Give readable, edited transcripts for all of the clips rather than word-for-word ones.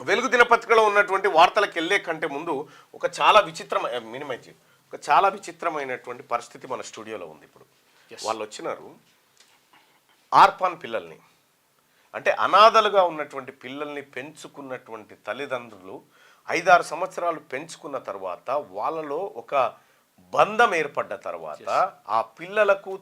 వెలుగు దినపత్రికలో ఉన్నటువంటి వార్తలకు వెళ్ళే కంటే ముందు ఒక చాలా విచిత్రమైన ఒక చాలా విచిత్రమైనటువంటి పరిస్థితి మన స్టూడియోలో ఉంది. ఇప్పుడు వాళ్ళు వచ్చినారు ఆర్ఫాన్ పిల్లల్ని, అంటే అనాథలుగా ఉన్నటువంటి పిల్లల్ని పెంచుకున్నటువంటి తల్లిదండ్రులు 5-6 సంవత్సరాలు పెంచుకున్న తర్వాత వాళ్ళలో ఒక బంధం ఏర్పడ్డ తర్వాత ఆ పిల్లలకు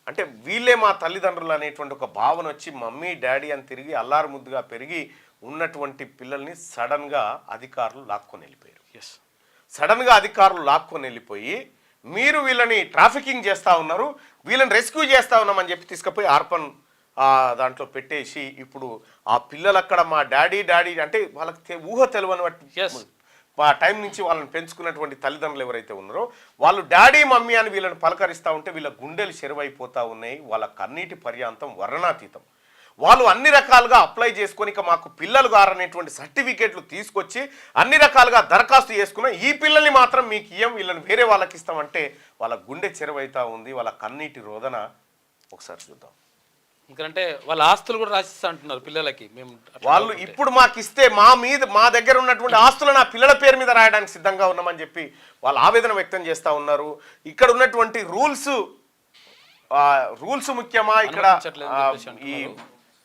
అంటే వీళ్ళే మా తల్లిదండ్రులు అనేటువంటి ఒక భావన వచ్చి మమ్మీ డాడీ అని తిరిగి అల్లారు ముద్దుగా పెరిగి ఉన్నటువంటి పిల్లల్ని సడన్గా అధికారులు లాక్కొని వెళ్ళిపోయారు. సడన్గా అధికారులు లాక్కొని వెళ్ళిపోయి మీరు వీళ్ళని ట్రాఫికింగ్ చేస్తూ ఉన్నారు, వీళ్ళని రెస్క్యూ చేస్తూ ఉన్నామని చెప్పి తీసుకుపోయి ఆర్ఫన్ దాంట్లో పెట్టేసి ఇప్పుడు ఆ పిల్లలు అక్కడ మా డాడీ అంటే వాళ్ళకి ఊహ తెలియని ఆ టైం నుంచి వాళ్ళని పెంచుకున్నటువంటి తల్లిదండ్రులు ఎవరైతే ఉన్నారో వాళ్ళు డాడీ మమ్మీ అని వీళ్ళని పలకరిస్తూ ఉంటే వీళ్ళ గుండెలు చెరువైపోతూ ఉన్నాయి. వాళ్ళ కన్నీటి పర్యాంతం వర్ణనాతీతం. వాళ్ళు అన్ని రకాలుగా అప్లై చేసుకొని ఇక మాకు పిల్లలు గారనేటువంటి సర్టిఫికేట్లు తీసుకొచ్చి అన్ని రకాలుగా దరఖాస్తు చేసుకున్న ఈ పిల్లల్ని మాత్రం మీకు ఇయ్యం, వీళ్ళని వేరే వాళ్ళకి ఇస్తామంటే వాళ్ళ గుండె చెరువైతా ఉంది. వాళ్ళ కన్నీటి రోదన ఒకసారి చూద్దాం. ఎందుకంటే వాళ్ళ ఆస్తులు కూడా రాసిస్తా అంటున్నారు పిల్లలకి. మేము వాళ్ళు ఇప్పుడు మాకు ఇస్తే మా దగ్గర ఉన్నటువంటి ఆస్తులు నా పిల్లల పేరు మీద రాయడానికి సిద్ధంగా ఉన్నామని చెప్పి వాళ్ళు ఆవేదన వ్యక్తం చేస్తూ ఉన్నారు. ఇక్కడ ఉన్నటువంటి రూల్స్ ముఖ్యమా, ఇక్కడ ఈ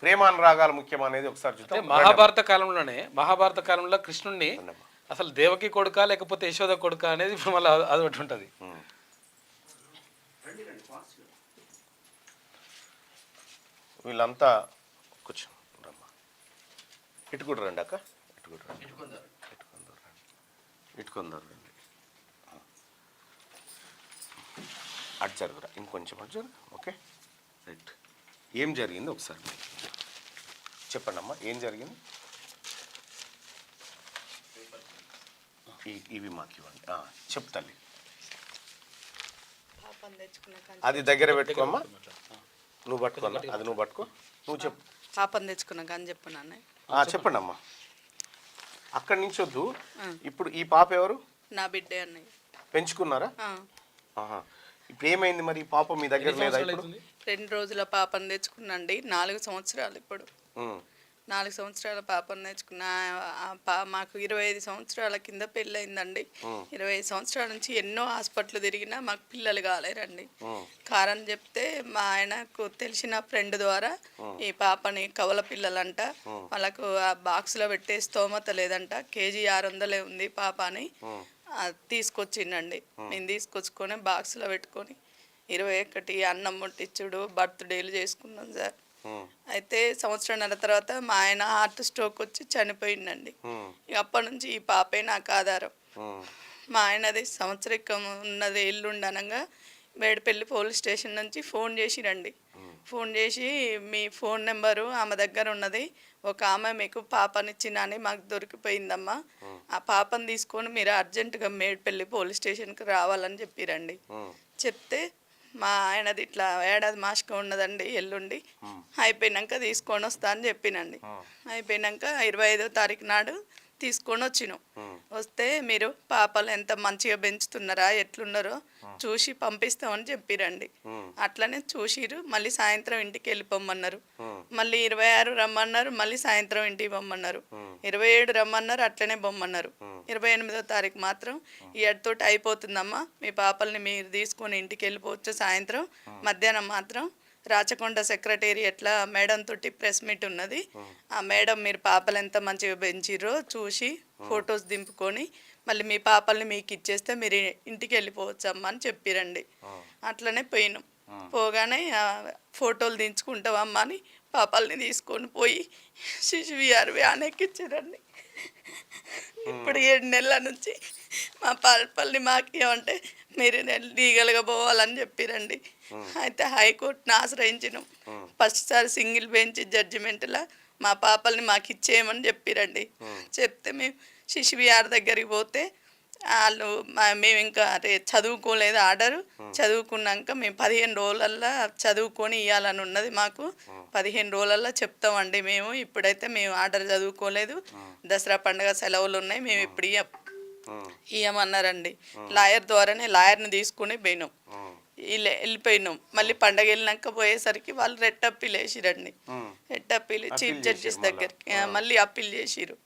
ప్రేమానురాగాలు ముఖ్యమా అనేది ఒకసారి చూద్దాం. మహాభారత కాలంలో కృష్ణుడిని అసలు దేవకి కొడుక లేకపోతే యశోద కొడుక అనేది ఇప్పుడు మళ్ళీ అదొకటి ఉంటుంది. వీళ్ళంతా కూర్చో రమ్మా, ఇటుకుడు రండి అక్క, ఇటుకుందరు రండి, అటు జరుగురా, ఇంకొంచెం అటు జరుగు. Okay right. ఏం జరిగింది ఒకసారి చెప్పండి అమ్మా, ఏం జరిగింది? ఇవి మాకు ఇవ్వండి, చెప్తాను. అది దగ్గర పెట్టుకోమ్మా, నువ్వు పట్టుకో, అది నువ్వు పట్టుకో, నువ్వు చెప్పు. పాపం తెచ్చుకున్నాక అని చెప్పాను. చెప్పండి అమ్మా, అక్కడి నుంచి వద్దు. ఇప్పుడు ఈ పాప ఎవరు? నా బిడ్డే అన్నయ్య. పెంచుకున్నారా? ఇప్పుడు ఏమైంది మరి? ఈ పాప మీ దగ్గర లేదా? 2 రోజుల పాపను తెచ్చుకున్నాండి. 4 సంవత్సరాలు. ఇప్పుడు 4 సంవత్సరాల పాపను తెచ్చుకున్నా. మాకు 25 సంవత్సరాల కింద పెళ్ళయిందండి. 25 సంవత్సరాల నుంచి ఎన్నో హాస్పిటల్ తిరిగినా మాకు పిల్లలు కాలేరండి. కారణం చెప్తే మా ఆయనకు తెలిసిన ఫ్రెండ్ ద్వారా ఈ పాపని కవల పిల్లలంట, వాళ్ళకు ఆ బాక్స్లో పెట్టే స్తోమత లేదంట, కేజీ 600 ఉంది పాప అని తీసుకొచ్చిండండి. మేము తీసుకొచ్చుకొని బాక్స్లో పెట్టుకొని 21 అన్నం ముట్టించుడు, బర్త్డేలు చేసుకున్నాం సార్. అయితే 1.5 సంవత్సరం తర్వాత మా ఆయన హార్ట్ స్ట్రోక్ వచ్చి చనిపోయిందండి. అప్పటి నుంచి ఈ పాపే నాకు ఆధారం. మా ఆయనది సంవత్సరికం ఉన్నది ఎల్లుండనగా మేడిపల్లి పోలీస్ స్టేషన్ నుంచి ఫోన్ చేసిరండి. ఫోన్ చేసి మీ ఫోన్ నెంబరు ఆమె దగ్గర ఉన్నది, ఒక ఆమె మీకు పాపనిచ్చిన అని మాకు దొరికిపోయిందమ్మా, ఆ పాపను తీసుకొని మీరు అర్జెంటుగా మేడిపల్లి పోలీస్ స్టేషన్కి రావాలని చెప్పిరండి. చెప్తే మా ఆయనది ఇట్లా ఏడాది మాసిక ఉన్నదండి, ఎల్లుండి అయిపోయినాక తీసుకొని వస్తా అని చెప్పినండి. అయిపోయినాక 25వ తారీఖు నాడు తీసుకొని వచ్చినాం. వస్తే మీరు పాపలు ఎంత మంచిగా పెంచుతున్నారా, ఎట్లున్నారో చూసి పంపిస్తామని చెప్పిరండి. అట్లనే చూసిరు. మళ్ళీ సాయంత్రం ఇంటికి వెళ్ళిపోమన్నారు. మళ్ళీ 26 రమ్మన్నారు, మళ్ళీ సాయంత్రం ఇంటికి పొమ్మన్నారు. 27 రమ్మన్నారు, అట్లనే పొమ్మన్నారు. 28వ తారీఖు మాత్రం ఈ ఎడతోటి అయిపోతుందమ్మా, మీ పాపల్ని మీరు తీసుకొని ఇంటికి వెళ్ళిపోవచ్చు సాయంత్రం. మధ్యాహ్నం మాత్రం రాచకొండ సెక్రటేరియట్లా మేడం తోటి ప్రెస్ మీట్ ఉన్నది, ఆ మేడం మీరు పాపలు ఎంత మంచిగా పెంచిరో చూసి ఫొటోస్ దింపుకొని మళ్ళీ మీ పాపల్ని మీకు ఇచ్చేస్తే మీరు ఇంటికి వెళ్ళిపోవచ్చు అమ్మ అని చెప్పిరండి. అట్లనే పోయినాం. పోగానే ఫోటోలు దించుకుంటావమ్మా అని పాపల్ని తీసుకొని పోయి శిశువిహార్ వ్యాన్ ఎక్కించారండి. ఇప్పుడు 7 నెలల నుంచి మా పాపల్ని మాకు ఏమంటే మీరు లీగల్గా పోవాలని చెప్పిరండి. అయితే హైకోర్టుని ఆశ్రయించినాం. ఫస్ట్ సారి సింగిల్ బెంచ్ జడ్జిమెంట్లో మా పాపల్ని మాకు ఇచ్చేయమని చెప్పిరండి. చెప్తే మేము శిశువిహార్ దగ్గరికి పోతే వాళ్ళు మేము ఇంకా చదువుకోలేదు ఆర్డరు. చదువుకున్నాక మేము 15 రోజులల్లో చదువుకొని ఇవ్వాలని ఉన్నది మాకు. 15 రోజులల్లో చెప్తామండి మేము. ఇప్పుడైతే మేము ఆర్డర్ చదువుకోలేదు, దసరా పండుగ సెలవులు ఉన్నాయి, మేము ఇప్పుడు ఇవ్వమన్నారండి. లాయర్ ద్వారానే లాయర్ని తీసుకుని పోయినాం. వెళ్ళిపోయినాం. మళ్ళీ పండగ వెళ్ళినాక పోయేసరికి వాళ్ళు రెట్ అప్పీల్ వేసిరండి. రెట్ అప్పీల్ చీఫ్ జస్టిస్ దగ్గరికి మళ్ళీ అప్పీల్ చేసిరు.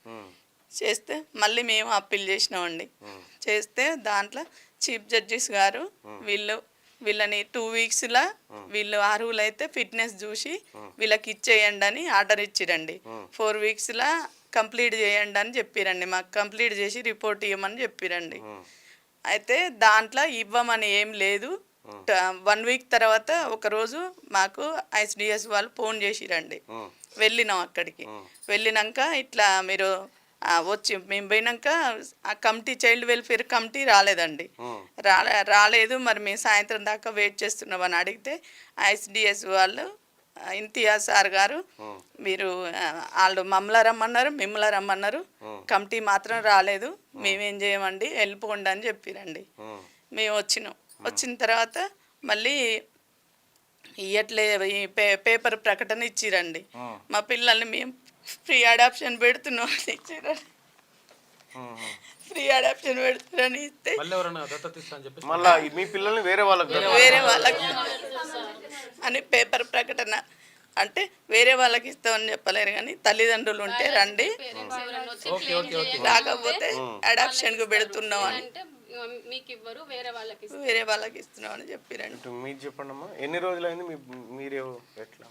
చేస్తే మళ్ళీ మేము అప్పీల్ చేసినామండి. చేస్తే దాంట్లో చీఫ్ జడ్జిస్ గారు వీళ్ళని 2 వీక్స్లో వీళ్ళు అర్హులైతే ఫిట్నెస్ చూసి వీళ్ళకి ఇచ్చేయండి అని ఆర్డర్ ఇచ్చిరండి. 4 వీక్స్లో కంప్లీట్ చేయండి అని చెప్పిరండి. మాకు కంప్లీట్ చేసి రిపోర్ట్ ఇవ్వమని చెప్పిరండి. అయితే దాంట్లో ఇవ్వమని ఏం లేదు. 1 వీక్ తర్వాత ఒకరోజు మాకు ఐసిడిఎస్ వాళ్ళు ఫోన్ చేసిరండి. వెళ్ళినాం అక్కడికి. వెళ్ళినాక ఇట్లా మీరు వచ్చి మేము పోయినాక ఆ కమిటీ చైల్డ్ వెల్ఫేర్ కమిటీ రాలేదండి. రాలేదు మరి మేము సాయంత్రం దాకా వెయిట్ చేస్తున్నామని అడిగితే ఐసిడిఎస్ వాళ్ళు ఇంతియాజ్ సార్ గారు మీరు వాళ్ళు మిమ్మల్ని రమ్మన్నారు కమిటీ మాత్రం రాలేదు, మేమేం చేయమండి వెళ్ళిపోండి అని చెప్పిరండి. మేము వచ్చిన తర్వాత మళ్ళీ ఇయ్యట్లే ఈ పేపర్ ప్రకటన ఇచ్చిరండి. మా పిల్లల్ని మేము ఫ్రీ అడాప్షన్ పెడుతున్నాం అని ఇచ్చిరండి. ఫ్రీ అడాప్షన్ పెడుతున్నారని ఇస్తే మళ్ళీ మీ పిల్లల్ని వేరే వాళ్ళకి అని పేపర్ ప్రకటన అంటే వేరే వాళ్ళకి ఇస్తామని చెప్పలేరు కానీ తల్లిదండ్రులు ఉంటే రండి, లేకపోతే అడాప్షన్కు పెడుతున్నాం అని మీకు ఇవ్వరు, వేరే వాళ్ళకి ఇస్తున్నాం అని చెప్పారండి. మీరు చెప్పండి అమ్మా, ఎన్ని రోజులైంది మీరు ఎట్లా?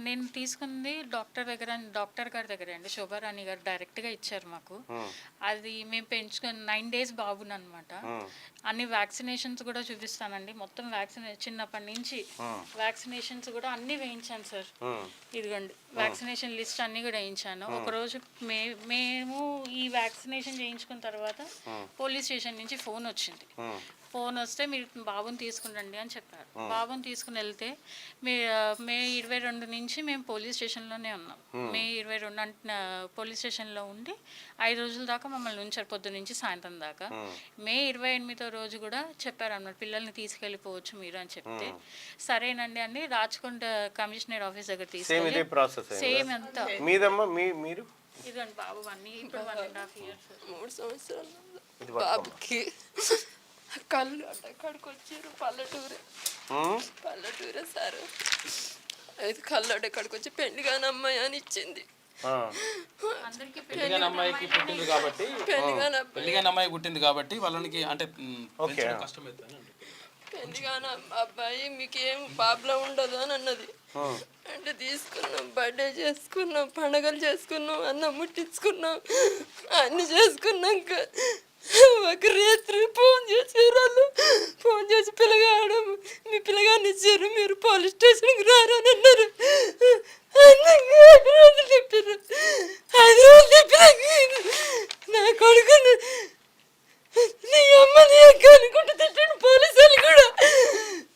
నేను తీసుకుంది డాక్టర్ గారి దగ్గర అండి. శోభారాణి గారు డైరెక్ట్గా ఇచ్చారు మాకు. అది మేము పెంచుకుని 9 days బాబుని అనమాట. అన్ని వ్యాక్సినేషన్స్ కూడా చూపిస్తానండి. మొత్తం చిన్నప్పటి నుంచి వ్యాక్సినేషన్స్ కూడా అన్ని వేయించాను సార్. ఇదిగోండి వ్యాక్సినేషన్ లిస్ట్ అన్ని కూడా వేయించాను. ఒకరోజు మేము ఈ వ్యాక్సినేషన్ చేయించుకున్న తర్వాత పోలీస్ స్టేషన్ నుంచి ఫోన్ వచ్చింది. ఫోన్ వస్తే మీరు బాబుని తీసుకురండి అని చెప్పారు. బాబుని తీసుకుని వెళ్తే మే 22 నుంచి మేము పోలీస్ స్టేషన్లోనే ఉన్నాం. మే 22 పోలీస్ స్టేషన్లో ఉండి 5 రోజుల దాకా మమ్మల్ని ఉంచారు, పొద్దు నుంచి సాయంత్రం దాకా. మే 28వ రోజు కూడా చెప్పారు అన్నమాట పిల్లల్ని తీసుకెళ్ళిపోవచ్చు మీరు అని చెప్తే సరేనండి అని రాచకొండ కమిషనర్ ఆఫీస్ దగ్గర తీసుకెళ్ళి సేమ్ అంతా మీరు ఇదండి బాబు ఇప్పుడు 1.5 years 3 సంవత్సరాలు బాబుకి కళ్ళు అక్కడికి వచ్చారు. పల్లెటూరే సార్. అయితే కళ్ళు ఎక్కడికి వచ్చి పెళ్లిగాని అమ్మాయి అని ఇచ్చింది. పెళ్లిగాని అమ్మాయికి పుట్టింది కాబట్టి పెళ్లిగాని అమ్మాయి పుట్టింది కాబట్టి వాళ్ళకి అంటే కష్టమవుతుంది. పెళ్లిగాని అబ్బాయి మీకేం ప్రాబ్లం ఉండదు అని అన్నది. అంటే తీసుకున్నాం, బర్త్డే చేసుకున్నాం, పండగలు చేసుకున్నాం, అన్నం ముట్టించుకున్నాం, అన్ని చేసుకున్నాక ఒక రాత్రి ఫోన్ చేసి పిల్లగాడు మీ పిల్లగాన్ని ఇచ్చారు, మీరు పోలీస్ స్టేషన్కి రారు అని అన్నారు. చెప్పారు 5 రోజులు చెప్పినాక నా కొడుకుని నీ అమ్మని అనుకుంటూ తిట్టాడు. పోలీసులు కూడా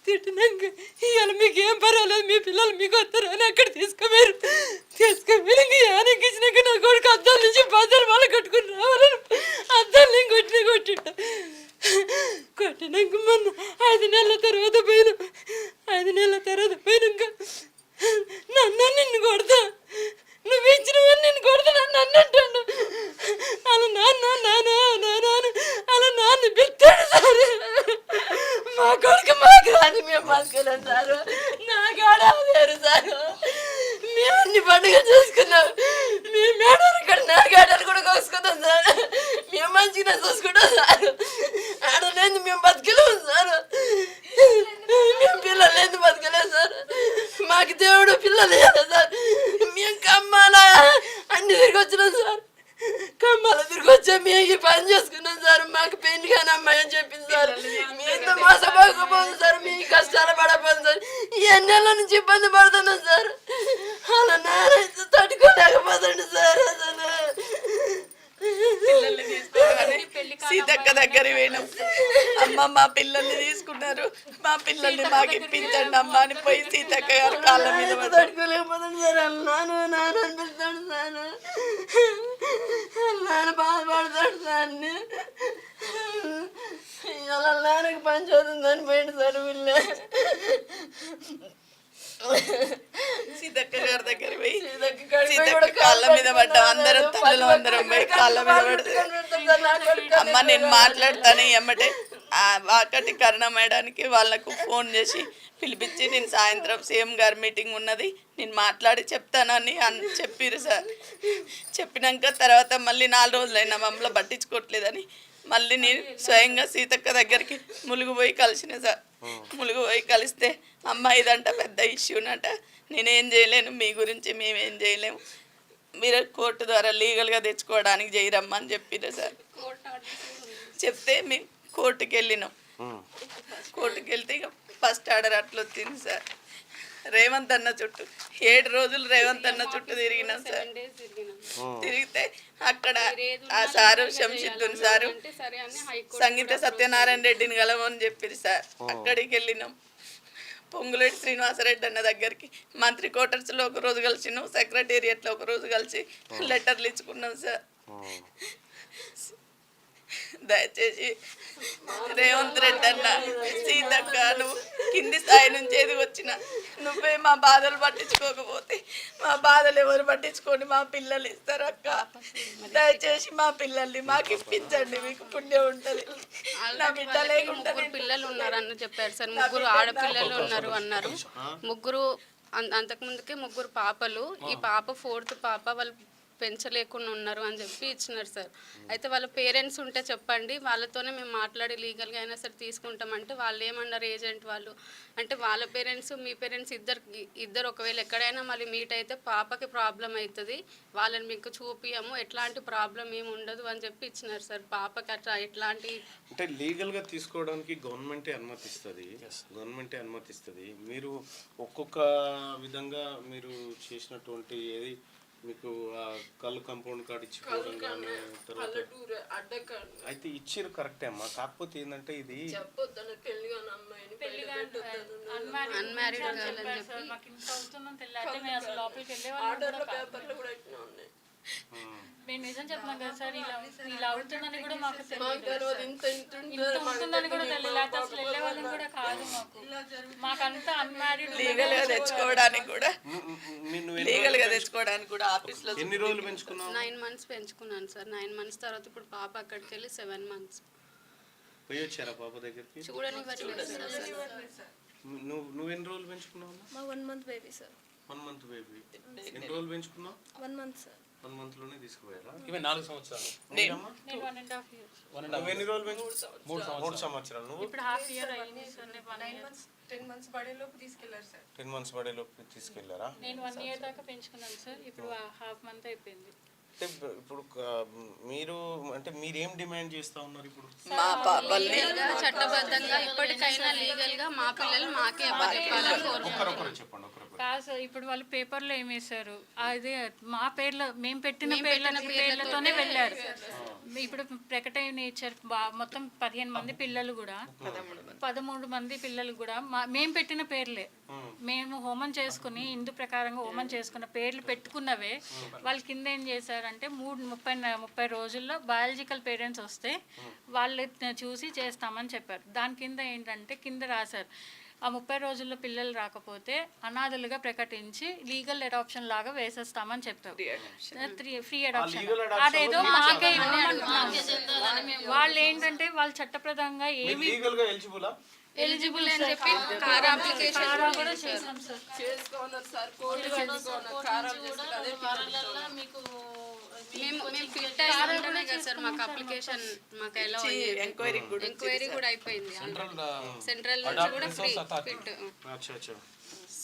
తిట్టినాక ఇవాళ మీకు ఏం పర్వాలేదు, మీ పిల్లలు మీకు వస్తారు అని అక్కడ తీసుకుపోయారు. యానకి ఇచ్చినాక నా కొడుకు అద్దాల నుంచి బద్దలు వాళ్ళు కట్టుకుని రావాలని అద్దాలు నేను కొట్టినాక మొన్న 5 నెలల తర్వాత పోయినాక నిన్ను కొడతా, నువ్వు ఇచ్చినవని నిన్ను కొడతా నన్ను అన్నట్టు అలా నాన్న పిలుస్తాడు సార్. మా కొడుకు మాకు రాని మేము బతకలేం సార్. నా కాడ లేరు సార్. మేము అన్ని పండుగ చేసుకున్నాం. మేము మేడారు ఇక్కడ నా గాడలు కూడా కోసుకుంటాం సార్. మేము మంచిగా చూసుకుంటాం సార్. ఆడలేదు మేము బతకలేము సార్. మేము పిల్లలు లేదు బతకలేదు సార్. మాకు దేవుడు పిల్లలు లేదు సార్. మేము కమ్మాల అన్ని తిరిగి వచ్చినాం సార్. కమ్మాల తిరిగి వచ్చా మేము పని చేసుకున్నాం సార్. మాకు పెళ్లి కానీ అమ్మాయి అని చెప్పింది సార్. మేము మోసపోకపోదు సార్, మీ కష్టాలు పడపోదు సార్. ఈ నెలల నుంచి ఇబ్బంది పడుతున్నాం సార్. అలా నారైతే తట్టుకోలేకపోతాండి సార్. అసలు సీతక్క దగ్గర పోయినాం. అమ్మ మా పిల్లల్ని తీసుకున్నారు, మా పిల్లల్ని మాకు ఇప్పించండి అమ్మ అని పోయి సీతక్క గారు కాళ్ళ మీద తట్టుకోలేకపోతాడు సార్. నాన్న అనిపిస్తాడు సార్. నాన్న బాధపడతాడు సార్. అలా నాన్నకి పని చదువుతుందని పోయింది సార్. వీళ్ళే సీతక్క గారి దగ్గర పోయి సీతక్క కాళ్ళ మీద పడ్డాం. అందరం తల్లిలో అందరం పోయి కాళ్ళ మీద పడతాం. అమ్మ నేను మాట్లాడతాను ఎమ్మటే వాకటి కరుణ మేడానికి వాళ్ళకు ఫోన్ చేసి పిలిపించి నేను సాయంత్రం సీఎం గారి మీటింగ్ ఉన్నది నేను మాట్లాడి చెప్తానని చెప్పారు సార్. చెప్పినాక తర్వాత మళ్ళీ 4 రోజులైనా మమ్మల్ని పట్టించుకోవట్లేదని మళ్ళీ నేను స్వయంగా సీతక్క దగ్గరికి ములుగు పోయి కలిసిన సార్. ములుగు పోయి కలిస్తే అమ్మ ఇదంట పెద్ద ఇష్యూనట, నేనేం చేయలేను, మీ గురించి మేమేం చేయలేము, మీరు కోర్టు ద్వారా లీగల్గా తెచ్చుకోవడానికి చేయరమ్మని చెప్పారు సార్. చెప్తే మేము కోర్టుకి వెళ్ళినాం. కోర్టుకి వెళ్తే ఇక ఫస్ట్ ఆర్డర్ అట్లా వచ్చింది సార్. రేవంత్ అన్న చుట్టూ 7 రోజులు రేవంత్ అన్న చుట్టూ తిరిగినాం సార్. తిరిగితే అక్కడ ఆ సారు శంషిద్దుని సారు సంగీత సత్యనారాయణ రెడ్డిని కలవని చెప్పింది సార్. అక్కడికి వెళ్ళినాం. పొంగులేటి శ్రీనివాసరెడ్డి అన్న దగ్గరికి మంత్రి క్వార్టర్స్లో ఒక రోజు కలిసినాం, సెక్రటేరియట్లో ఒక రోజు కలిసి లెటర్లు ఇచ్చుకున్నాం సార్. దయచేసి రేవంత్ రెడ్డి అన్న, సీతక్క, నువ్వు కింది స్థాయి నుంచి ఏది వచ్చినా నువ్వే మా బాధలు పట్టించుకోకపోతే మా బాధలు ఎవరు పట్టించుకొని మా పిల్లలు ఇస్తారు అక్క. దయచేసి మా పిల్లల్ని మాకు ఇప్పించండి, మీకు పుణ్యం ఉంటుంది. నా బిడ్డ లేకుండా పిల్లలు ఉన్నారని చెప్పారు సార్. 3 ఆడపిల్లలు ఉన్నారు అన్నారు. 3 అంతకుముందుకే 3 పాపలు. ఈ పాప 4th పాప. వాళ్ళు పెంచలేకుండా ఉన్నారు అని చెప్పి ఇచ్చినారు సార్. అయితే వాళ్ళ పేరెంట్స్ ఉంటే చెప్పండి, వాళ్ళతోనే మేము మాట్లాడి లీగల్గా అయినా సరే తీసుకుంటామంటే వాళ్ళు ఏమన్నారు ఏజెంట్ వాళ్ళు అంటే వాళ్ళ పేరెంట్స్ మీ పేరెంట్స్ ఇద్దరు ఒకవేళ ఎక్కడైనా మళ్ళీ మీట్ అయితే పాపకి ప్రాబ్లం అవుతుంది, వాళ్ళని మీకు చూపియము, ఎట్లాంటి ప్రాబ్లం ఏమి ఉండదు అని చెప్పి ఇచ్చినారు సార్. పాపకి అట్లా ఎట్లాంటి అంటే లీగల్గా తీసుకోవడానికి గవర్నమెంటే అనుమతిస్తుంది. మీరు ఒక్కొక్క విధంగా మీరు చేసినటువంటి ఏది మీకు కళ్ళు కాంపౌండ్ కార్డు ఇచ్చిపోవడం కానీ తర్వాత అయితే ఇచ్చిరు కరెక్టే అమ్మా. కాకపోతే ఏంటంటే ఇది మేము నిజం చెప్తున్నాం కదా సార్, ఇలా అవుతుందని కూడా మాకు తెలియదు, ఉంటుందని కూడా తెలియదు, అసలు వెళ్ళే వాళ్ళని కూడా కాదు. మాకంతా అన్మ్యారీడ్ లీగల్గా తెచ్చుకోవడానికి కూడా ఆఫీస్లో. ఎన్ని రోజులు పెంచుకున్నావు? 9 months పెంచుకున్నాను సార్. 9 months తర్వాత ఇప్పుడు పాప అక్కడికి వెళ్ళి 7 months. పోయి వచ్చారా పాప దగ్గరికి? చూడనివ్వట్లేదు సార్. నువ్వు ఎన్ని రోజులు పెంచుకున్నావు? మా 1 month baby sir. 1 month baby. ఎన్ని రోజులు పెంచుకున్నావు? 1 month సార్. 1 month లోనే తీసుకుపోయారా? ఇవి 4 సంవత్సరాలు. నేను 1.5 years. నువ్వు ఎన్ని రోజులు పెంచుకున్నావు? 3 సంవత్సరాలు. నువ్వు ఇప్పుడు హాఫ్ ఇయర్ అయింది సార్. 10 months పడేలోపు తీసుకెళ్లారు సార్. 10 months పడేలోపు తీసుకెళ్లారా? నేను 1 year దాకా పెంచుకున్నాను సార్. ఇప్పుడు హాఫ్ మంత్ అయిపోయింది. అంటే ఇప్పుడు మీరేం డిమాండ్ చేస్తా ఉన్నారు ఇప్పుడు? మా పాపల్ని చట్టబద్ధంగా ఇప్పటికైనా లీగల్ గా మా పిల్లలు మాకే అప్పచెప్పాలని కోరుకుంటున్నాం. చెప్పండి. కాదు సార్, ఇప్పుడు వాళ్ళు పేపర్లో ఏమేశారు, అదే మా పేర్ల మేము పెట్టిన పేర్లతోనే వెళ్ళారు. ఇప్పుడు ప్రకటన ఇచ్చారు. మొత్తం 15 మంది పిల్లలు కూడా 13 మంది పిల్లలు కూడా మేము పెట్టిన పేర్లే. మేము హోమం చేసుకుని హిందూ ప్రకారంగా హోమం చేసుకున్న పేర్లు పెట్టుకున్నవే. వాళ్ళ కింద ఏం చేశారంటే 30 రోజుల్లో బయాలజికల్ పేరెంట్స్ వస్తే వాళ్ళు చూసి చేస్తామని చెప్పారు. దాని కింద ఏంటంటే కింద రాశారు, ఆ 30 రోజుల్లో పిల్లలు రాకపోతే అనాథలుగా ప్రకటించి లీగల్ అడాప్షన్ లాగా వేసేస్తామని చెప్పారు. ఫ్రీ అడాప్షన్ అదేదో మాకే వాళ్ళు ఏంటంటే వాళ్ళు చట్టప్రదంగా ఏమి ఎలిజిబుల్ అని చెప్పి కార్ అప్లికేషన్ కూడా చేసాం సార్. మేము ఫిట్ అయ్యి ఉండమే కదా సార్. మాకు అప్లికేషన్ మాకు ఎలా ఎంక్వైరీ కూడా అయిపోయింది. సెంట్రల్ నుంచి కూడా free fit.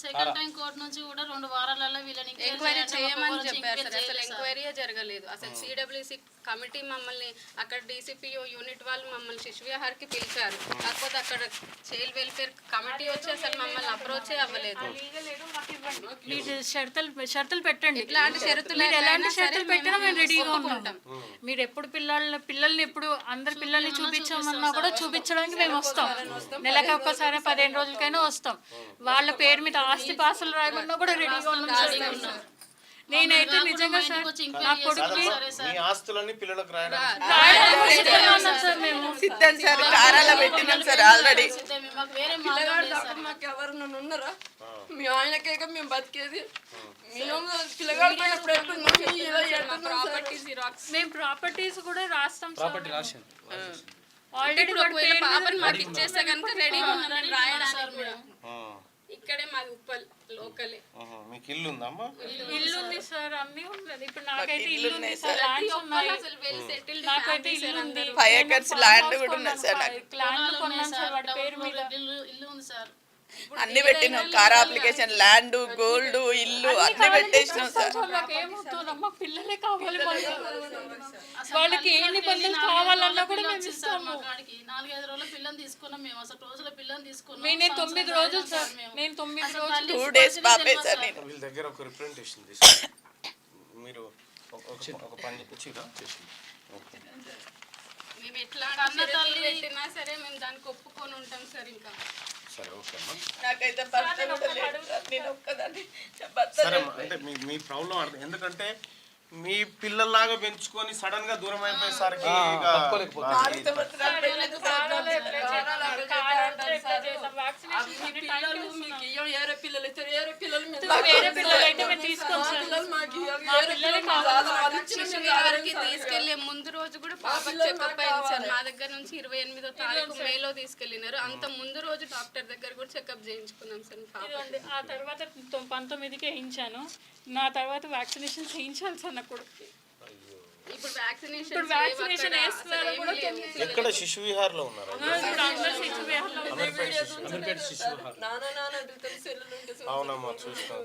Second time court నుంచి కూడా 2 వారాలలో వీళ్ళని ఎంక్వైరీ చేయమని చెప్పారు సార్. అసలు ఎంక్వైరీ జరగలేదు. అసలు సిడబ్ల్యూసి కమిటీ మమ్మల్ని అక్కడ డీసీపీఓ యూనిట్ వాళ్ళు మమ్మల్ని శిశు విహార్కి పిలిచారు. కాకపోతే అక్కడ చైల్డ్ వెల్ఫేర్ కమిటీ వచ్చి అసలు మమ్మల్ని అప్రోచే అవ్వలేదు. షరతులు పెట్టండి. ఇట్లాంటి షరతులు ఎలాంటి షరతులు పెట్టినా మేము రెడీగా ఉంటాం. మీరు ఎప్పుడు పిల్లల్ని ఎప్పుడు అందరి పిల్లల్ని చూపించమన్నా కూడా చూపించడానికి మేము వస్తాం. నెలకు ఒక్కసారి 15 రోజులకైనా వస్తాం. వాళ్ళ పేరు మీద ఆస్తి పాసులు రాయమన్నా కూడా రెడీగా ఉన్నాం. నేనైతే నిజంగా సార్ నా కొడుకుని ఆస్తులన్నీ పిల్లలకు సిద్ధం సార్. కారాల పెట్టినాం సార్ ఆల్రెడీ. మాకు ఎవరు నన్ను ఉన్నారా? మీ ఆయనకేక మేము బతికేది. పిల్లగాడు మేము ప్రాపర్టీస్ కూడా రాస్తాం సార్. ఆల్రెడీ ఇప్పుడు ఒకవేళ పాపని మాకు ఇచ్చేస్తే కనుక రెడీగా ఉన్నారని రాయడానికి కూడా. ఇక్కడే మాది ఉప్పల్ లోకలే. మీకు ఇల్లు ఉందా అమ్మా? ఇల్లు ఉంది సార్, అన్నీ ఉన్నది. ఇప్పుడు నాకైతే ఇల్లు ఉంది సార్, ల్యాండ్స్ ఉన్నాయి. అసలు వెల్ సెటిల్డ్ నాకైతే ఇల్లు ఉంది, 5 acres ల్యాండ్ కూడా ఉన్నది సార్ నాకు. ల్యాండ్ కొన్నాను సార్ వాటి పేరు మీద. ఇల్లు ఉంది సార్. అన్ని పెట్టినాం, కార్ అప్లికేషన్, ల్యాండ్, గోల్డ్, ఇల్లు అన్ని పెట్టేసినాం సార్. వాళ్ళకి ఏమవుతుందో మాకు పిల్లలే కావాలి, వాళ్ళకి ఏ నిబంధనలు కావాలన్నా కూడా మేము ఇస్తాము. మా కాడికి 4-5 రోజుల పిల్లని తీసుకున్నాం మేము. అసలు రోజుల పిల్లని తీసుకున్నాం. నేను 9 రోజులు సార్, నేను 9 రోజులు 2 days పాపే సార్ నేను. వీళ్ళ దగ్గర ఒక రిప్రజెంటేషన్ తీసుకుని మీరు ఒక పని చెప్పిరా చేసి మేము ఎట్లా పెట్టినా సరే మేము దానికి ఒప్పుకొని ఉంటాం సార్. ఇంకా సరే ఓకే అమ్మా. నాకైతే భర్త కూడా లేడు సార్, నేను ఒక్కదాన్ని. భర్త సరే అమ్మా, అంటే మీ ప్రాబ్లం అర్థం. ఎందుకంటే మీ పిల్లల్లాగా పెంచుకొని సడన్ గా దూరం అయిపోయేసరికి ఇక పిల్లలు మీకు ఇయ్యం, ఏరే పిల్లలు ఇచ్చారు, ఏరే పిల్లలు మేము వేరే పిల్లలు అయితే మేము తీసుకోం సార్. పిల్లలు మాకు ఇయ్యం, మా ఏరే పిల్లలే పిల్లలు మాకు కావాలి. వాళ్ళు ఇచ్చిన శిశు మేము గారికి తీసుకెళ్లే ముందు రోజు కూడా పాప చెకప్ అయింది సార్. మా దగ్గర నుంచి 28వ తారీఖు మేలో తీసుకెళ్లినారు. అంత ముందు రోజు డాక్టర్ దగ్గర కూడా చెకప్ చేయించుకున్నాం సార్ పాప. ఇదిగోండి, ఆ తర్వాత 19కి వేయించాను. నా తర్వాత వ్యాక్సినేషన్ చేయించాలి సార్ నా కొడుకు. ఇప్పుడు వ్యాక్సినేషన్ వ్యాక్సినేషన్ వేస్తున్నారు కూడా తెలియదు. ఎక్కడ శిశు విహార్లో ఉన్నారు? ఇప్పుడు అందరూ శిశు విహార్లో నాన్న అడుగుతారు సెల్లులు ఉంటే చూస్తాం. అవునమ్మా, చూస్తాం.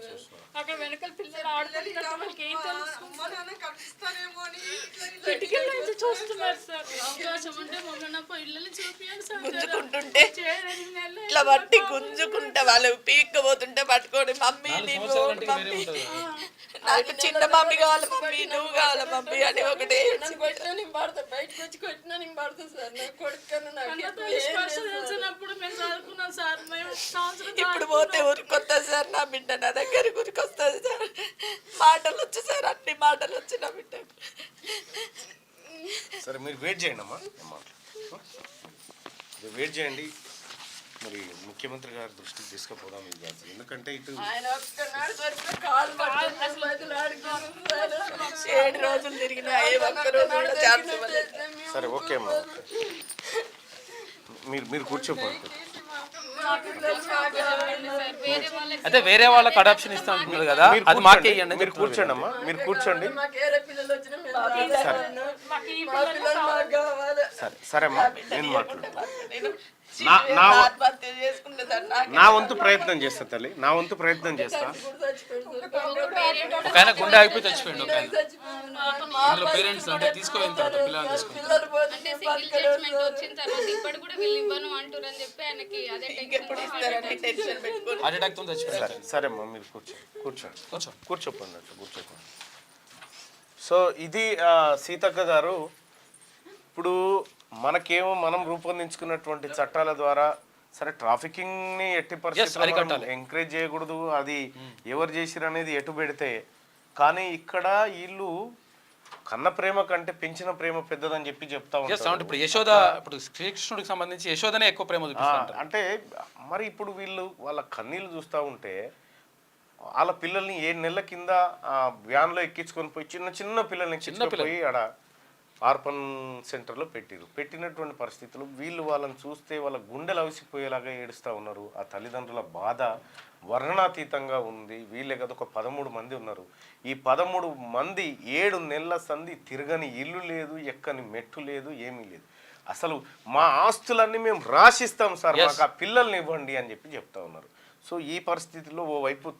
అక్కడ వెనకాల పిల్లలు ఆడుకుంటున్నారు, వాళ్ళకి ఏం తెలుసు? అమ్మ నాన్న కలుస్తారేమో అని కిటికీల నుంచి చూస్తున్నారు సార్. అవకాశం ఉంటే మొన్న పిల్లల్ని చూపియాలి సార్. గుంజుకుంటుంటే ఇట్లా పట్టి గుంజుకుంటే వాళ్ళు పీక్కపోతుంటే పట్టుకోండి, మమ్మీ నీవు మమ్మీ, నాకు చిన్న మమ్మీ కావాలి మమ్మీ, నువ్వు కావాలి మమ్మీ అని ఒకటే. నన్ను కొట్టినా నేను పడతా, బయటకు వచ్చి కొట్టినా నేను పడతా సార్. నా కొడుకు కన్నా నాకు స్పర్శ తెలిసినప్పుడు మేము చదువుకున్నాం సార్. మేము సంవత్సరం ఇప్పుడు పోతే ఊరికొస్తుంది సార్ నా బిడ్డ, నా దగ్గరికి ఊరికొస్తుంది సార్. మాటలు వచ్చి సార్, అన్ని మాటలు వచ్చి నా బిడ్డకు. సరే మీరు వెయిట్ చేయండి అమ్మా, వెయిట్ చేయండి. మరి ముఖ్యమంత్రి గారి దృష్టికి తీసుకుపోదాం ఇది కాదు. ఎందుకంటే ఇటు ఆయన ఒక్కనాడు దొరికిన కాలు పట్టుకుని బదులాడుకున్నాం సార్. 7 రోజులు తిరిగినా ఏ ఒక్క రోజు కూడా ఛాన్స్ ఇవ్వలేదు. సరే ఓకే అమ్మా, ఓకే. మీరు కూర్చోపోండి. అయితే వేరే వాళ్ళకి అడాప్షన్ ఇస్తా అంటున్నారు కదా, అది మాకే ఇవ్వండి. మీరు కూర్చోండి అమ్మా, మీరు కూర్చోండి. మాకు ఏరే పిల్లలు వచ్చినా మేము రాలేదన్నా. మా పిల్లలు మాకు కావాలి. సరే అమ్మా, నేను మాట్లాడతాను. నేను ఆత్మహత్య చేసుకుంటే సార్ నాకు నా వంతు ప్రయత్నం చేస్తా తల్లి, నా వంతు ప్రయత్నం చేస్తా. కూడా చచ్చిపోయింది. ఒక ఆయన గుండె ఆగిపోయి చచ్చిపోయిండు. ఒక ఆయన చచ్చిపోయింది. ఇందులో పేరెంట్స్ అంటే తీసుకుపోయిన తర్వాత పిల్లలు తీసుకుని పిల్లలు పోతే అంటే సింగిల్ జడ్జ్మెంట్ వచ్చిన తర్వాత ఇప్పుడు కూడా వీళ్ళు ఇవ్వను అంటారని చెప్పి ఆయనకి అదే ఇంకెప్పుడు ఇస్తారని టెన్షన్ పెట్టుకోండి. హార్ట్ అటాక్ తో చచ్చిపోయారు. సరే అమ్మా, మీరు కూర్చోండి. కొంచెం కూర్చోపోండి, కూర్చోపోండి. సో ఇది సీతక్క గారు. ఇప్పుడు మనకేమో మనం రూపొందించుకున్నటువంటి చట్టాల ద్వారా సరే ట్రాఫికింగ్ని ఎట్టి పరిస్థితుల్లో ఎంకరేజ్ చేయకూడదు, అది ఎవరు చేసిరు అనేది ఎటు పెడితే, కానీ ఇక్కడ వీళ్ళు కన్న ప్రేమ కంటే పెంచిన ప్రేమ పెద్దదని చెప్తా ఉంటారు. ఇప్పుడు యశోద, ఇప్పుడు శ్రీకృష్ణుడికి సంబంధించి యశోదనే ఎక్కువ ప్రేమ చూపిస్తారు. అంటే మరి ఇప్పుడు వీళ్ళు వాళ్ళ కన్నీళ్ళు చూస్తూ ఉంటే వాళ్ళ పిల్లల్ని 7 నెలల కింద వ్యాన్లో ఎక్కించుకొని పోయి చిన్న పిల్లల్ని ఎక్కించుకొని ఆడ ఆర్పన్ సెంటర్లో పెట్టినటువంటి పరిస్థితులు వీళ్ళు వాళ్ళని చూస్తే వాళ్ళ గుండెలు అవిసిపోయేలాగా ఏడుస్తూ ఉన్నారు. ఆ తల్లిదండ్రుల బాధ వర్ణనాతీతంగా ఉంది. వీళ్ళే కదా ఒక 13 మంది ఉన్నారు. ఈ 13 మంది 7 నెలల సంధి తిరగని ఇల్లు లేదు, ఎక్కని మెట్టు లేదు, ఏమీ లేదు. అసలు మా ఆస్తులన్నీ మేము రాసిస్తాం సార్, మాకు ఆ పిల్లల్ని ఇవ్వండి అని చెప్తా ఉన్నారు. సో ఈ పరిస్థితిలో ఓవైపు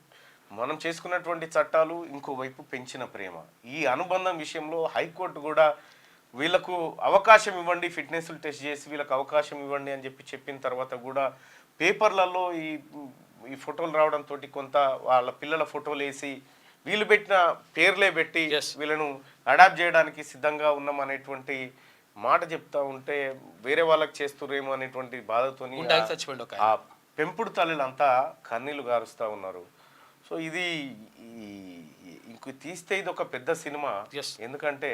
మనం చేసుకున్నటువంటి చట్టాలు, ఇంకోవైపు పెంచిన ప్రేమ, ఈ అనుబంధం విషయంలో హైకోర్టు కూడా వీళ్ళకు అవకాశం ఇవ్వండి, ఫిట్నెస్లు టెస్ట్ చేసి వీళ్ళకి అవకాశం ఇవ్వండి అని చెప్పిన తర్వాత కూడా పేపర్లలో ఈ ఫోటోలు రావడంతో కొంత వాళ్ళ పిల్లల ఫోటోలు వేసి వీళ్ళు పెట్టిన పేర్లే పెట్టి వీళ్ళను అడాప్ట్ చేయడానికి సిద్ధంగా ఉన్నాం అనేటువంటి మాట చెప్తా ఉంటే వేరే వాళ్ళకి చేస్తురేమో అనేటువంటి బాధతోని ఆ పెంపుడు తల్లులంతా కన్నీళ్లు గారుస్తూ ఉన్నారు. సో ఇది ఇంక తీస్తే ఇది ఒక పెద్ద సినిమా. ఎందుకంటే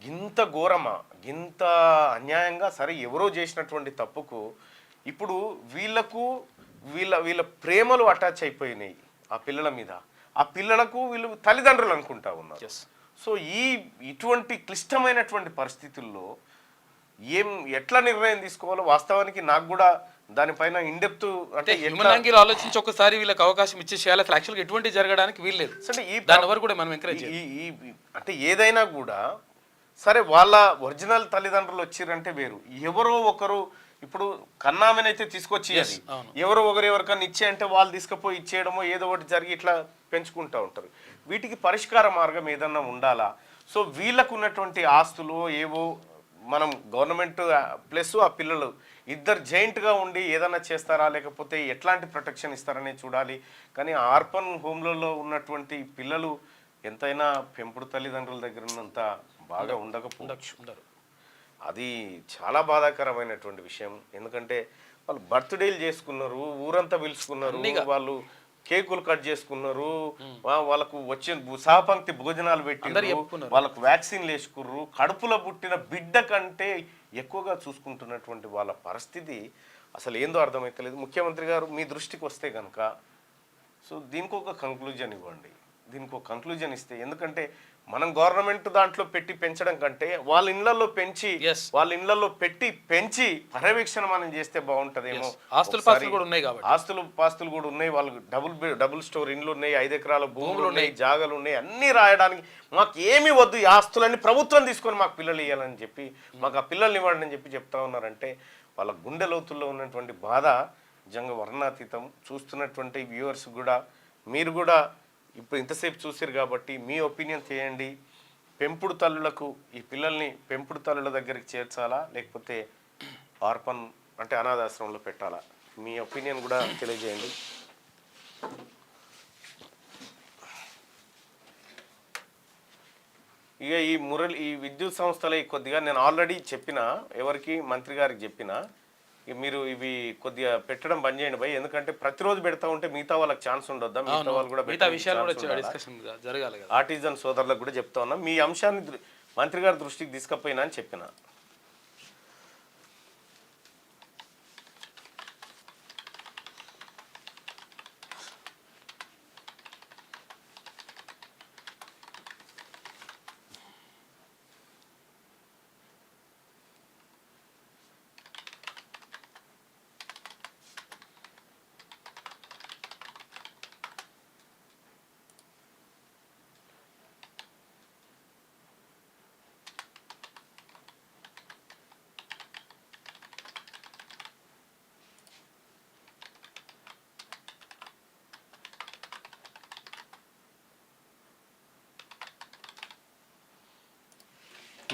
ఇంత ఘోరమా, ఇంత అన్యాయంగా, సరే ఎవరో చేసినటువంటి తప్పుకు ఇప్పుడు వీళ్ళ ప్రేమలు అటాచ్ అయిపోయినాయి ఆ పిల్లల మీద. ఆ పిల్లలకు వీళ్ళు తల్లిదండ్రులు అనుకుంటా ఉన్నారు. సో ఇటువంటి క్లిష్టమైనటువంటి పరిస్థితుల్లో ఎట్లా నిర్ణయం తీసుకోవాలో వాస్తవానికి నాకు కూడా దానిపైన ఇండెప్త్ అంటే హ్యూమన్ యాంగిల్ ఆలోచించి ఒకసారి వీళ్ళకి అవకాశం ఇచ్చి చేయాలి. అసలు యాక్చువల్గా ఎటువంటి జరగడానికి వీల్లేదు. అంటే దాని వరకు కూడా మనం ఎంకరేజ్ అంటే ఏదైనా కూడా సరే వాళ్ళ ఒరిజినల్ తల్లిదండ్రులు వచ్చిరంటే వేరు. ఎవరో ఒకరు ఇప్పుడు కన్నామెనైతే తీసుకొచ్చి ఎవరో ఎవరికన్నా ఇచ్చే అంటే వాళ్ళు తీసుకుపోయి ఇచ్చేయడమో ఏదో ఒకటి జరిగి ఇట్లా పెంచుకుంటూ ఉంటారు. వీటికి పరిష్కార మార్గం ఏదన్నా ఉండాలా? సో వీళ్ళకు ఉన్నటువంటి ఆస్తులు ఏవో మనం గవర్నమెంట్ ప్లస్ ఆ పిల్లలు ఇద్దరు జాయింట్గా ఉండి ఏదన్నా చేస్తారా, లేకపోతే ఎట్లాంటి ప్రొటెక్షన్ ఇస్తారని చూడాలి. కానీ ఆర్ఫన్ హోమ్లలో ఉన్నటువంటి పిల్లలు ఎంతైనా పెంపుడు తల్లిదండ్రుల దగ్గర ఉన్నంత బాగా ఉండరు. అది చాలా బాధాకరమైనటువంటి విషయం. ఎందుకంటే వాళ్ళు బర్త్డేలు చేసుకున్నారు, ఊరంతా పిలుచుకున్నారు, వాళ్ళు కేకులు కట్ చేసుకున్నారు, వాళ్ళకు వచ్చే సహపంక్తి భోజనాలు పెట్టినారు, వాళ్ళకు వ్యాక్సిన్లు వేసుకుర్రు. కడుపులో పుట్టిన బిడ్డ కంటే ఎక్కువగా చూసుకుంటున్నటువంటి వాళ్ళ పరిస్థితి అసలు ఏందో అర్థమైతలేదు. ముఖ్యమంత్రి గారు మీ దృష్టికి వస్తే కనుక సో దీనికి ఒక కంక్లూజన్ ఇవ్వండి. దీనికి ఒక కంక్లూజన్ ఇస్తే, ఎందుకంటే మనం గవర్నమెంట్ దాంట్లో పెట్టి పెంచడం కంటే వాళ్ళ ఇళ్లలో పెంచి పర్యవేక్షణ మనం చేస్తే బాగుంటదేమో. ఆస్తులు పాస్తులు కూడా ఉన్నాయి, వాళ్ళకి డబుల్ స్టోర్ ఇండ్లు ఉన్నాయి, 5 ఎకరాల భూములు ఉన్నాయి, జాగాలు ఉన్నాయి, అన్ని రాయడానికి మాకు ఏమి వద్దు, ఈ ఆస్తులన్నీ ప్రభుత్వం తీసుకొని మాకు పిల్లలు ఇవ్వాలని చెప్పి, మాకు ఆ పిల్లల్ని ఇవ్వండి అని చెప్పి చెప్తా ఉన్నారంటే వాళ్ళ గుండె లోతుల్లో ఉన్నటువంటి బాధ నిజంగా వర్ణాతీతం. చూస్తున్నటువంటి వ్యూవర్స్ కూడా మీరు కూడా ఇప్పుడు ఇంతసేపు చూసారు కాబట్టి మీ ఒపీనియన్ చేయండి. పెంపుడు తల్లులకు ఈ పిల్లల్ని పెంపుడు తల్లుల దగ్గరికి చేర్చాలా, లేకపోతే ఆర్ఫన్ అంటే అనాథాశ్రమంలో పెట్టాలా? మీ ఒపీనియన్ కూడా తెలియజేయండి. ఇక ఈ విద్యుత్ సంస్థల కొద్దిగా నేను ఆల్రెడీ చెప్పిన, ఎవరికి మంత్రి గారికి చెప్పిన, మీరు ఇవి కొద్దిగా పెట్టడం బంద్ చేయండి భయ్. ఎందుకంటే ప్రతిరోజు పెడతా ఉంటే మిగతా వాళ్ళకి ఛాన్స్ ఉండొద్దా? మిగతా వాళ్ళు కూడా ఆర్టిజన్ సోదరులకు కూడా చెప్తా ఉన్నా. మీ అంశాన్ని మంత్రి గారి దృష్టికి తీసుకపోయినా అని చెప్పిన.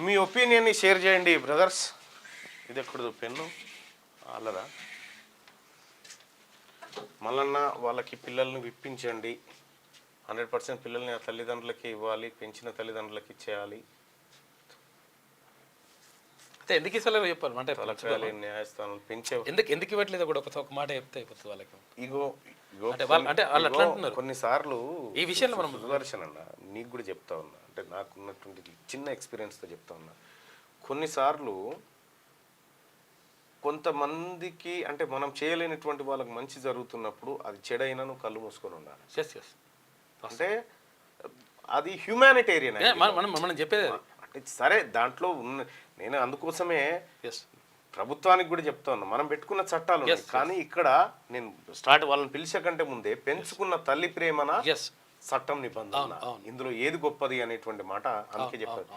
మీ ఒపీనియన్ని షేర్ చేయండి బ్రదర్స్. ఇది ఎక్కడదో పెన్ను అల్లదా మళ్ళన్న వాళ్ళకి పిల్లల్ని విప్పించండి. 100% పిల్లల్ని ఆ తల్లిదండ్రులకి ఇవ్వాలి, పెంచిన తల్లిదండ్రులకి ఇచ్చేయాలి. అయితే ఎందుకు ఇస్తలేవు చెప్పాలి అంటే తలకాయలు న్యాయస్థానం పెంచే ఎందుకు ఇవ్వట్లేదు కూడా ఒక మాట చెప్తే అయిపోతుంది వాళ్ళకి. ఇగో అంటే వాళ్ళు అట్లా అంటున్నారు. కొన్నిసార్లు ఈ విషయంలో మనం సుదర్శన్ అన్న నీకు కూడా చెప్తా ఉన్నా, అంటే నాకున్నటువంటి చిన్న ఎక్స్పీరియన్స్తో చెప్తా ఉన్నా. కొన్నిసార్లు కొంతమందికి అంటే మనం చేయలేనటువంటి వాళ్ళకి మంచి జరుగుతున్నప్పుడు అది చెడైనా నువ్వు కళ్ళు మూసుకొని ఉండాలి. అంటే అది హ్యూమానిటేరియన్ మనం చెప్పేది. అంటే సరే దాంట్లో ఉన్న నేను అందుకోసమే ప్రభుత్వానికి కూడా చెప్తా ఉన్నా, మనం పెట్టుకున్న చట్టాలు ఉన్నాయి. కానీ ఇక్కడ నేను వాళ్ళని పిలిచే కంటే ముందే పెంచుకున్న తల్లి ప్రేమన చట్టం నిబంధన ఇందులో ఏది గొప్పది అనేటువంటి మాట అందుకే చెప్పారు.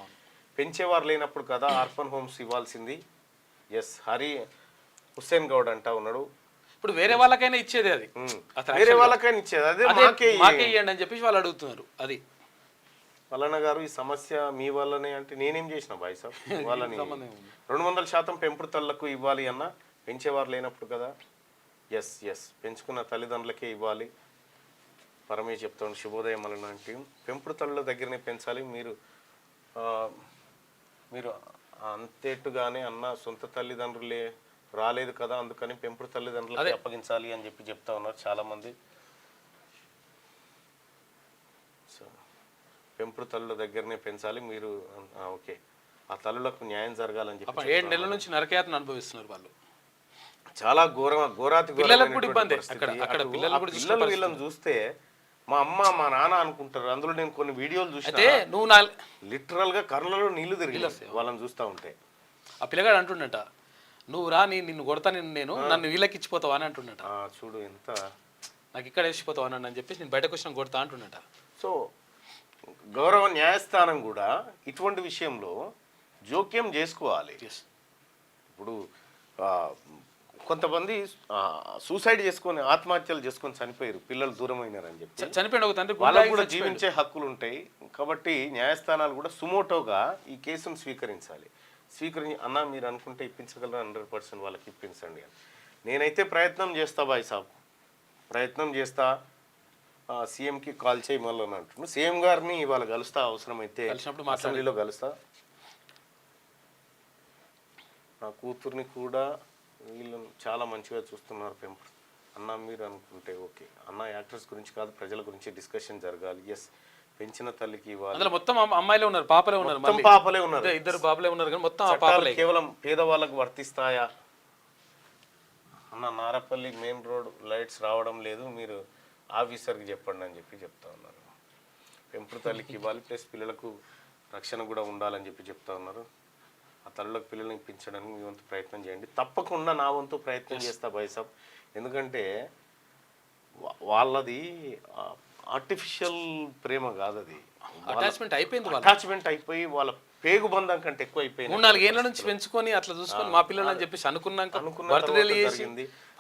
పెంచేవారు లేనప్పుడు కదా ఆర్ఫన్ హోమ్స్ ఇవ్వాల్సింది. హుస్సేన్ గౌడ్ అంటా ఉన్నాడు. ఇప్పుడు వేరే వాళ్ళకైనా ఇచ్చేది, అది వేరే వాళ్ళకైనా ఇచ్చేది, అదే మాకే ఇవ్వండి అని చెప్పేసి వాళ్ళు అడుగుతున్నారు. అది మల్లన్న గారు ఈ సమస్య మీ వల్లనే అంటే నేనేం చేసిన బాయ్ సాబ్, వాళ్ళని 200% పెంపుడు తల్లులకు ఇవ్వాలి అన్న, పెంచేవారు లేనప్పుడు కదా. పెంచుకున్న తల్లిదండ్రులకే ఇవ్వాలి. పరమే చెప్తాను. శుభోదయం మల్లన్న అంటే పెంపుడు తల్లుల దగ్గరనే పెంచాలి. మీరు అంతేట్టుగానే అన్న సొంత తల్లిదండ్రులే రాలేదు కదా అందుకని పెంపుడు తల్లిదండ్రులకి అప్పగించాలి అని చెప్పి చెప్తా ఉన్నారు చాలామంది. సో పెంపుడు తల్లుల దగ్గరనే పెంచాలి మీరు. ఓకే, ఆ తల్లులకు న్యాయం జరగాలని చెప్పి 7 నెలల నుంచి నరకయాతన అనుభవిస్తున్నారు వాళ్ళు. చాలా ఘోరాతి పిల్లలు వీళ్ళని చూస్తే మా అమ్మ మా నాన్న అనుకుంటారు. అందులో నేను కొన్ని వీడియోలు చూస్తే నువ్వు లిటరల్ గా కర్రలలో నీళ్లు తిరిగి వాళ్ళని చూస్తూ ఉంటే ఆ పిల్లగాడు అంటుండట, నువ్వు రా నిన్ను కొడతా నేను నన్ను వీళ్ళకి ఇచ్చిపోతావా అని అంటుండట. చూడు ఎంత నాకు ఇక్కడ వేసిపోతావా అని చెప్పేసి నేను బయటకు వచ్చిన కొడతా అంటుండట. సో గౌరవ న్యాయస్థానం కూడా ఇటువంటి విషయంలో జోక్యం చేసుకోవాలి. ఇప్పుడు కొంతమంది సూసైడ్ చేసుకొని ఆత్మహత్యలు చేసుకొని చనిపోయారు, పిల్లలు దూరమైనారని చెప్పి. చనిపోయిన ఒక తండ్రి వాళ్ళకు కూడా జీవించే హక్కులు ఉంటాయి కాబట్టి న్యాయస్థానాలు కూడా సుమోటోగా ఈ కేసును స్వీకరించాలి. అన్న మీరు అనుకుంటే ఇప్పించగలరు 100% వాళ్ళకి ఇప్పించండి అని. నేనైతే ప్రయత్నం చేస్తా బాయ్ సాబ్, ప్రయత్నం చేస్తా. సీఎంకి కాల్ చేయమని అంటున్నాను. సీఎం గారిని ఇవాళ కలుస్తా, అవసరమైతే అసెంబ్లీలో కలుస్తా. నా కూతుర్ని కూడా వీళ్ళని చాలా మంచిగా చూస్తున్నారు పెంపు అన్న. మీరు అనుకుంటే ఓకే అన్న, యాక్టర్స్ గురించి కాదు ప్రజల గురించి డిస్కషన్ జరగాలి. ఎస్, పెంచిన తల్లికి ఇవ్వాలి. మొత్తం అమ్మాయిలే ఉన్నారు, పాపలే ఉన్నారు, పాపలే ఉన్నారు, 2 పాపలే ఉన్నారు, కానీ మొత్తం పాపలే. కేవలం పేదవాళ్ళకు వర్తిస్తాయా అన్న? నారపల్లి మెయిన్ రోడ్ లైట్స్ రావడం లేదు, మీరు ఆఫీసర్కి చెప్పండి అని చెప్పి చెప్తా ఉన్నారు. పెంపుడు తల్లికి ఇవ్వాలి, ప్లస్ పిల్లలకు రక్షణ కూడా ఉండాలని చెప్పి చెప్తా ఉన్నారు. ఆ తల్లులకు పిల్లల్ని ఇప్పించడానికి మీ వంతు ప్రయత్నం చేయండి. తప్పకుండా నా వంతు ప్రయత్నం చేస్తా బైసాబ్. ఎందుకంటే వాళ్ళది ఆర్టిఫిషియల్ ప్రేమ కాదు, అది అటాచ్మెంట్ అయిపోయి వాళ్ళ పేగు బంధం కంటే ఎక్కువ అయిపోయింది. 3-4 ఏళ్ల నుంచి పెంచుకొని అట్లా చూసుకొని మా పిల్లలు అని చెప్పేసి అనుకున్నాక బర్త్డేలు చేసి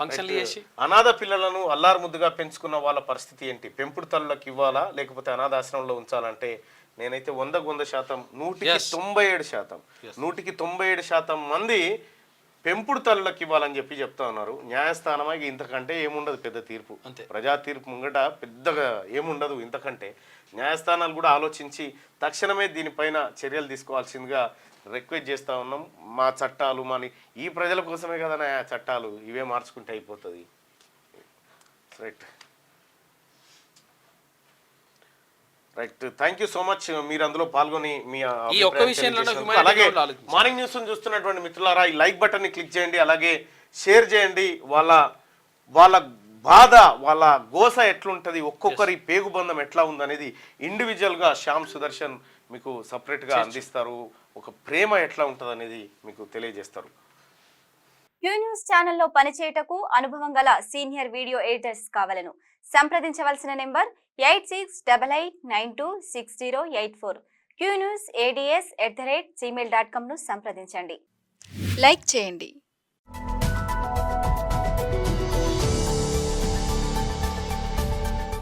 ఫంక్షన్లు చేసి అనాథ పిల్లలను అల్లారు ముద్దుగా పెంచుకున్న వాళ్ళ పరిస్థితి ఏంటి? పెంపుడు తల్లులకు ఇవ్వాలా లేకపోతే అనాథాశ్రమంలో ఉంచాలంటే నేనైతే 100% 197% మంది పెంపుడు తల్లులకు ఇవ్వాలని చెప్పి చెప్తా ఉన్నారు. న్యాయస్థానమా ఇంతకంటే ఏముండదు, పెద్ద తీర్పు, ప్రజా తీర్పు ముంగట పెద్దగా ఏముండదు ఇంతకంటే. న్యాయస్థానాలు కూడా ఆలోచించి తక్షణమే దీనిపైన చర్యలు తీసుకోవాల్సిందిగా రిక్వెస్ట్ చేస్తూ ఉన్నాం. మా చట్టాలు ఈ ప్రజల కోసమే కదా నా చట్టాలు, ఇవే మార్చుకుంటే అయిపోతుంది. Right, thank you so much. మీరు అందులో పాల్గొని మీ అలాగే మార్నింగ్ న్యూస్ చూస్తున్నటువంటి మిత్రులారా, ఈ లైక్ బటన్ని క్లిక్ చేయండి, అలాగే షేర్ చేయండి. వాళ్ళ బాధ, వాళ్ళ గోస ఎట్లుంటుంది, ఒక్కొక్కరి పేగుబంధం ఎట్లా ఉందనేది ఇండివిజువల్గా శ్యామ్ సుదర్శన్ మీకు సపరేట్గా అందిస్తారు. ఒక ప్రేమ ఎట్లా ఉంటుంది అనేది మీకు తెలియజేస్తారు. క్యూ న్యూస్ ఛానల్లో పనిచేయటకు అనుభవం గల సీనియర్ వీడియో ఎడిటర్స్ కావాలను సంప్రదించవలసిన నెంబర్ 8688926084. qnewsads@gmail.com ను సంప్రదించండి. లైక్ చేయండి.